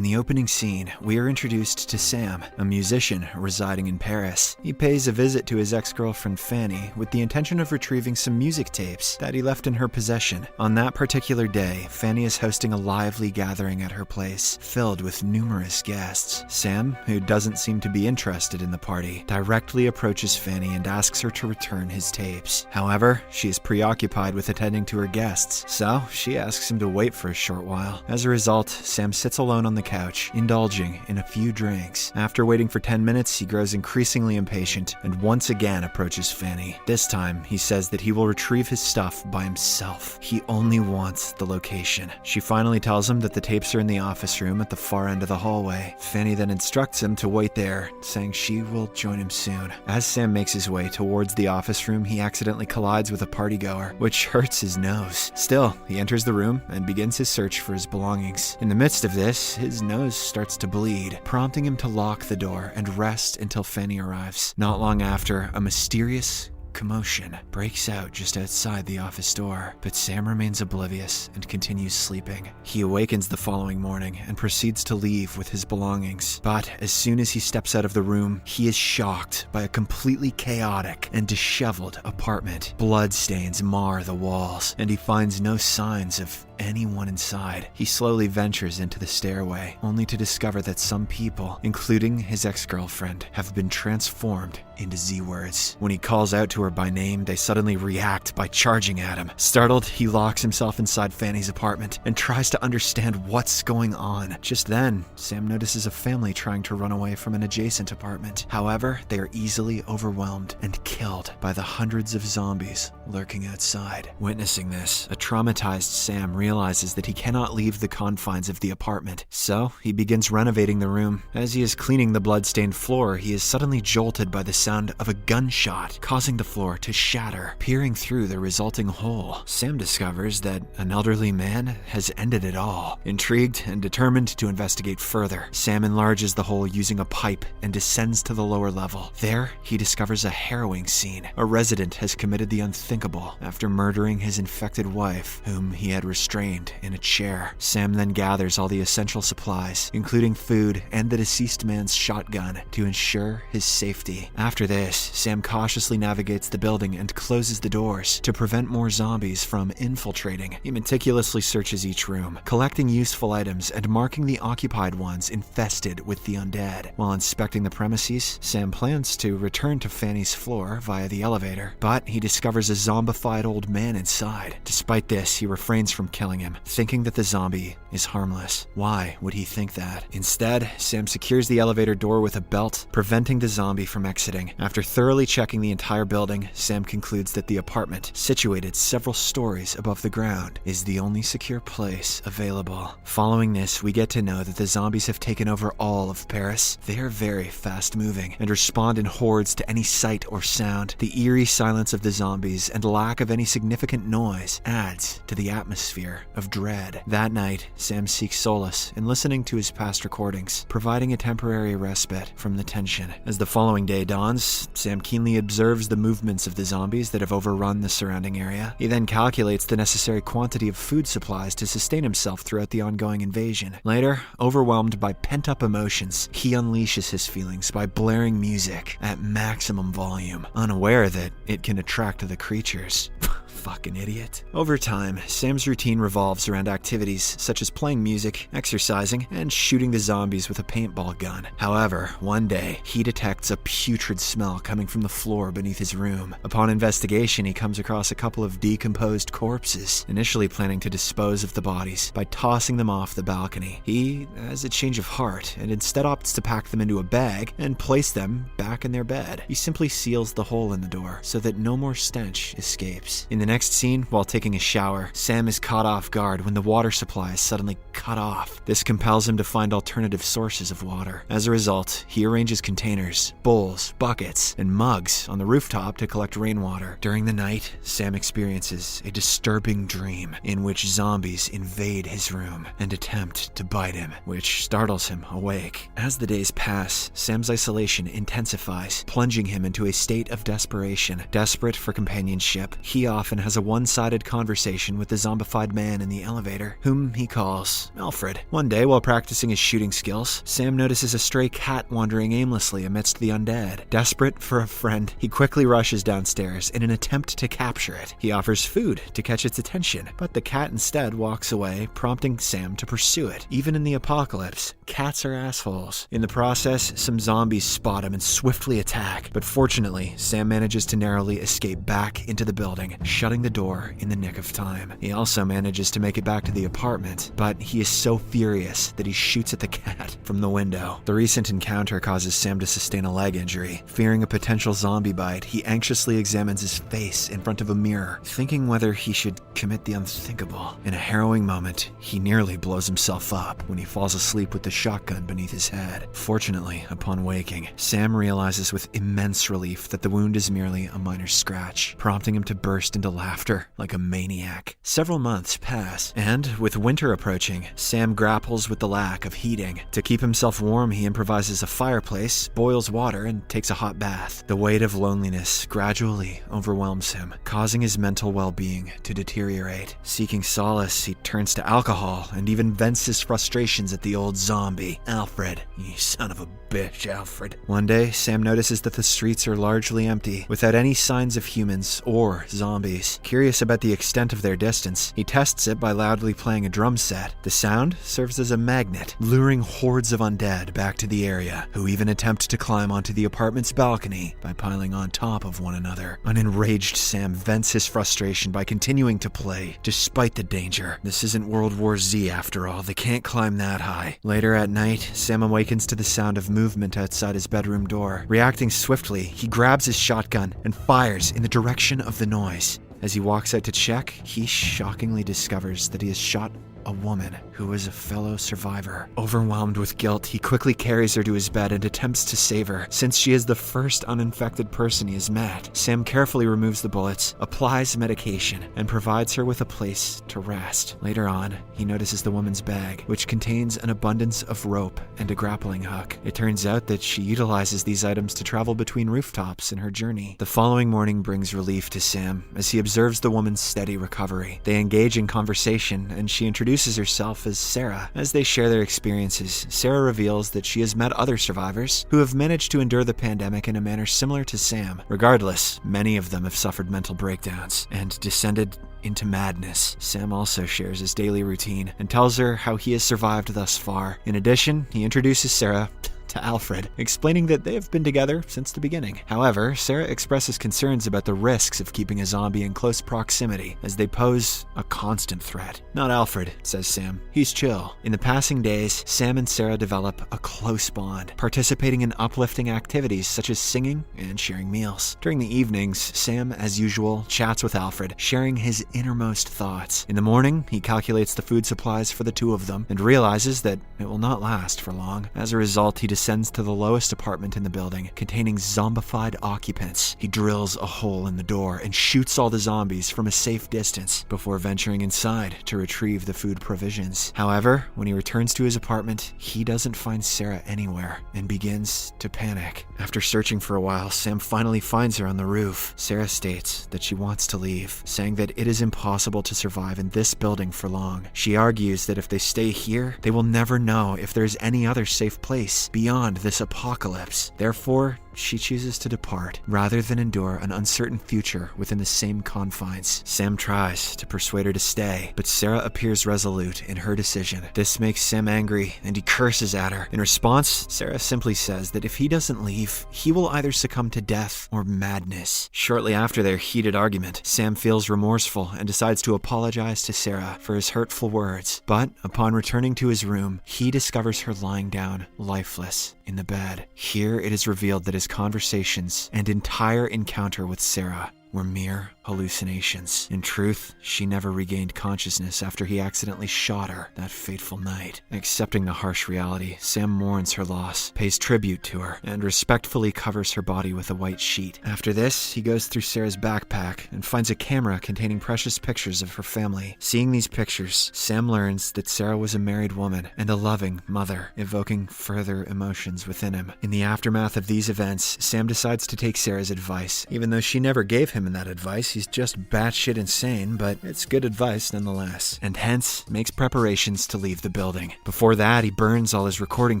In the opening scene, we are introduced to Sam, a musician residing in Paris. He pays a visit to his ex-girlfriend Fanny with the intention of retrieving some music tapes that he left in her possession. On that particular day, Fanny is hosting a lively gathering at her place, filled with numerous guests. Sam, who doesn't seem to be interested in the party, directly approaches Fanny and asks her to return his tapes. However, she is preoccupied with attending to her guests, so she asks him to wait for a short while. As a result, Sam sits alone on the couch, indulging in a few drinks. After waiting for 10 minutes, he grows increasingly impatient and once again approaches Fanny. This time, he says that he will retrieve his stuff by himself. He only wants the location. She finally tells him that the tapes are in the office room at the far end of the hallway. Fanny then instructs him to wait there, saying she will join him soon. As Sam makes his way towards the office room, he accidentally collides with a partygoer, which hurts his nose. Still, he enters the room and begins his search for his belongings. In the midst of this, his nose starts to bleed, prompting him to lock the door and rest until Fanny arrives. Not long after, a mysterious commotion breaks out just outside the office door, but Sam remains oblivious and continues sleeping. He awakens the following morning and proceeds to leave with his belongings, but as soon as he steps out of the room, he is shocked by a completely chaotic and disheveled apartment. Blood stains mar the walls, and he finds no signs of anyone inside. He slowly ventures into the stairway, only to discover that some people, including his ex-girlfriend, have been transformed into Z-words. When he calls out to her by name, they suddenly react by charging at him. Startled, he locks himself inside Fanny's apartment and tries to understand what's going on. Just then, Sam notices a family trying to run away from an adjacent apartment. However, they are easily overwhelmed and killed by the hundreds of zombies lurking outside. Witnessing this, a traumatized Sam realizes that he cannot leave the confines of the apartment, so he begins renovating the room. As he is cleaning the blood-stained floor, he is suddenly jolted by the sound of a gunshot, causing the floor to shatter. Peering through the resulting hole, Sam discovers that an elderly man has ended it all. Intrigued and determined to investigate further, Sam enlarges the hole using a pipe and descends to the lower level. There, he discovers a harrowing scene. A resident has committed the unthinkable after murdering his infected wife, whom he had restrained in a chair. Sam then gathers all the essential supplies, including food and the deceased man's shotgun, to ensure his safety. After this, Sam cautiously navigates the building and closes the doors to prevent more zombies from infiltrating. He meticulously searches each room, collecting useful items and marking the occupied ones infested with the undead. While inspecting the premises, Sam plans to return to Fanny's floor via the elevator, but he discovers a zombified old man inside. Despite this, he refrains from killing him, thinking that the zombie is harmless. Why would he think that? Instead, Sam secures the elevator door with a belt, preventing the zombie from exiting. After thoroughly checking the entire building, Sam concludes that the apartment, situated several stories above the ground, is the only secure place available. Following this, we get to know that the zombies have taken over all of Paris. They are very fast-moving and respond in hordes to any sight or sound. The eerie silence of the zombies and lack of any significant noise adds to the atmosphere of dread. That night, Sam seeks solace in listening to his past recordings, providing a temporary respite from the tension. As the following day dawns, Sam keenly observes the movements of the zombies that have overrun the surrounding area. He then calculates the necessary quantity of food supplies to sustain himself throughout the ongoing invasion. Later, overwhelmed by pent-up emotions, he unleashes his feelings by blaring music at maximum volume, unaware that it can attract the creatures. Fucking idiot. Over time, Sam's routine revolves around activities such as playing music, exercising, and shooting the zombies with a paintball gun. However, one day, he detects a putrid smell coming from the floor beneath his room. Upon investigation, he comes across a couple of decomposed corpses, initially planning to dispose of the bodies by tossing them off the balcony. He has a change of heart and instead opts to pack them into a bag and place them back in their bed. He simply seals the hole in the door so that no more stench escapes. In the next scene, while taking a shower, Sam is caught off guard when the water supply is suddenly cut off. This compels him to find alternative sources of water. As a result, he arranges containers, bowls, buckets, and mugs on the rooftop to collect rainwater. During the night, Sam experiences a disturbing dream in which zombies invade his room and attempt to bite him, which startles him awake. As the days pass, Sam's isolation intensifies, plunging him into a state of desperation. Desperate for companionship, he often and has a one-sided conversation with the zombified man in the elevator, whom he calls Alfred. One day, while practicing his shooting skills, Sam notices a stray cat wandering aimlessly amidst the undead. Desperate for a friend, he quickly rushes downstairs in an attempt to capture it. He offers food to catch its attention, but the cat instead walks away, prompting Sam to pursue it. Even in the apocalypse, cats are assholes. In the process, some zombies spot him and swiftly attack, but fortunately, Sam manages to narrowly escape back into the building, shutting the door in the nick of time. He also manages to make it back to the apartment, but he is so furious that he shoots at the cat from the window. The recent encounter causes Sam to sustain a leg injury. Fearing a potential zombie bite, he anxiously examines his face in front of a mirror, thinking whether he should commit the unthinkable. In a harrowing moment, he nearly blows himself up when he falls asleep with the shotgun beneath his head. Fortunately, upon waking, Sam realizes with immense relief that the wound is merely a minor scratch, prompting him to burst into laughter like a maniac. Several months pass, and with winter approaching, Sam grapples with the lack of heating. To keep himself warm, he improvises a fireplace, boils water, and takes a hot bath. The weight of loneliness gradually overwhelms him, causing his mental well-being to deteriorate. Seeking solace, he turns to alcohol and even vents his frustrations at the old zombie. Alfred, you son of a bitch, Alfred. One day, Sam notices that the streets are largely empty, without any signs of humans or zombies. Curious about the extent of their distance, he tests it by loudly playing a drum set. The sound serves as a magnet, luring hordes of undead back to the area, who even attempt to climb onto the apartment's balcony by piling on top of one another. An enraged Sam vents his frustration by continuing to play, despite the danger. This isn't World War Z after all, they can't climb that high. Later at night, Sam awakens to the sound of movement outside his bedroom door. Reacting swiftly, he grabs his shotgun and fires in the direction of the noise. As he walks out to check, he shockingly discovers that he has shot a woman who was a fellow survivor. Overwhelmed with guilt, he quickly carries her to his bed and attempts to save her, since she is the first uninfected person he has met. Sam carefully removes the bullets, applies medication, and provides her with a place to rest. Later on, he notices the woman's bag, which contains an abundance of rope and a grappling hook. It turns out that she utilizes these items to travel between rooftops in her journey. The following morning brings relief to Sam as he observes the woman's steady recovery. They engage in conversation, and she introduces herself as Sarah. As they share their experiences, Sarah reveals that she has met other survivors who have managed to endure the pandemic in a manner similar to Sam. Regardless, many of them have suffered mental breakdowns and descended into madness. Sam also shares his daily routine and tells her how he has survived thus far. In addition, he introduces Sarah to Alfred, explaining that they have been together since the beginning. However, Sarah expresses concerns about the risks of keeping a zombie in close proximity, as they pose a constant threat. Not Alfred, says Sam. He's chill. In the passing days, Sam and Sarah develop a close bond, participating in uplifting activities such as singing and sharing meals. During the evenings, Sam, as usual, chats with Alfred, sharing his innermost thoughts. In the morning, he calculates the food supplies for the two of them and realizes that it will not last for long. As a result, he descends to the lowest apartment in the building, containing zombified occupants. He drills a hole in the door and shoots all the zombies from a safe distance before venturing inside to retrieve the food provisions. However, when he returns to his apartment, he doesn't find Sarah anywhere and begins to panic. After searching for a while, Sam finally finds her on the roof. Sarah states that she wants to leave, saying that it is impossible to survive in this building for long. She argues that if they stay here, they will never know if there's any other safe place beyond this apocalypse. Therefore, she chooses to depart rather than endure an uncertain future within the same confines. Sam tries to persuade her to stay, but Sarah appears resolute in her decision. This makes Sam angry, and he curses at her. In response, Sarah simply says that if he doesn't leave, he will either succumb to death or madness. Shortly after their heated argument, Sam feels remorseful and decides to apologize to Sarah for his hurtful words. But upon returning to his room, he discovers her lying down, lifeless, in the bed. Here it is revealed that his conversations and entire encounter with Sarah were mere hallucinations. In truth, she never regained consciousness after he accidentally shot her that fateful night. Accepting the harsh reality, Sam mourns her loss, pays tribute to her, and respectfully covers her body with a white sheet. After this, he goes through Sarah's backpack and finds a camera containing precious pictures of her family. Seeing these pictures, Sam learns that Sarah was a married woman and a loving mother, evoking further emotions within him. In the aftermath of these events, Sam decides to take Sarah's advice, even though she never gave him him in that advice. He's just batshit insane, but it's good advice nonetheless. And hence, makes preparations to leave the building. Before that, he burns all his recording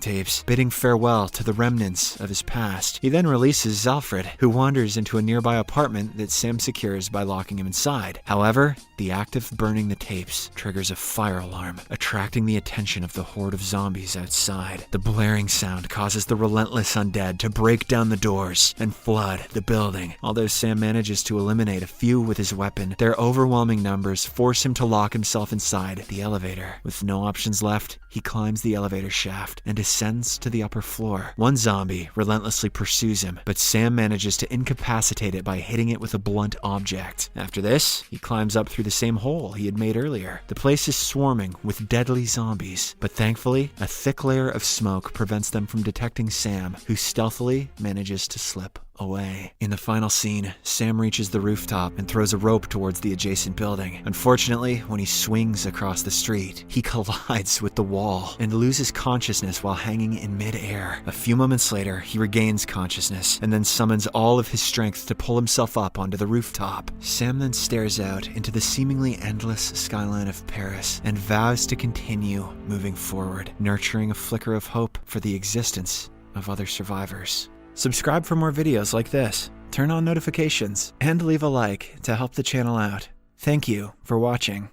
tapes, bidding farewell to the remnants of his past. He then releases Alfred, who wanders into a nearby apartment that Sam secures by locking him inside. However, the act of burning the tapes triggers a fire alarm, attracting the attention of the horde of zombies outside. The blaring sound causes the relentless undead to break down the doors and flood the building. Although Sam manages to eliminate a few with his weapon, their overwhelming numbers force him to lock himself inside the elevator. With no options left, he climbs the elevator shaft and descends to the upper floor. One zombie relentlessly pursues him, but Sam manages to incapacitate it by hitting it with a blunt object. After this, he climbs up through the same hole he had made earlier. The place is swarming with deadly zombies, but thankfully, a thick layer of smoke prevents them from detecting Sam, who stealthily manages to slip away. In the final scene, Sam reaches the rooftop and throws a rope towards the adjacent building. Unfortunately, when he swings across the street, he collides with the wall and loses consciousness while hanging in mid-air. A few moments later, he regains consciousness and then summons all of his strength to pull himself up onto the rooftop. Sam then stares out into the seemingly endless skyline of Paris and vows to continue moving forward, nurturing a flicker of hope for the existence of other survivors. Subscribe for more videos like this, turn on notifications, and leave a like to help the channel out. Thank you for watching.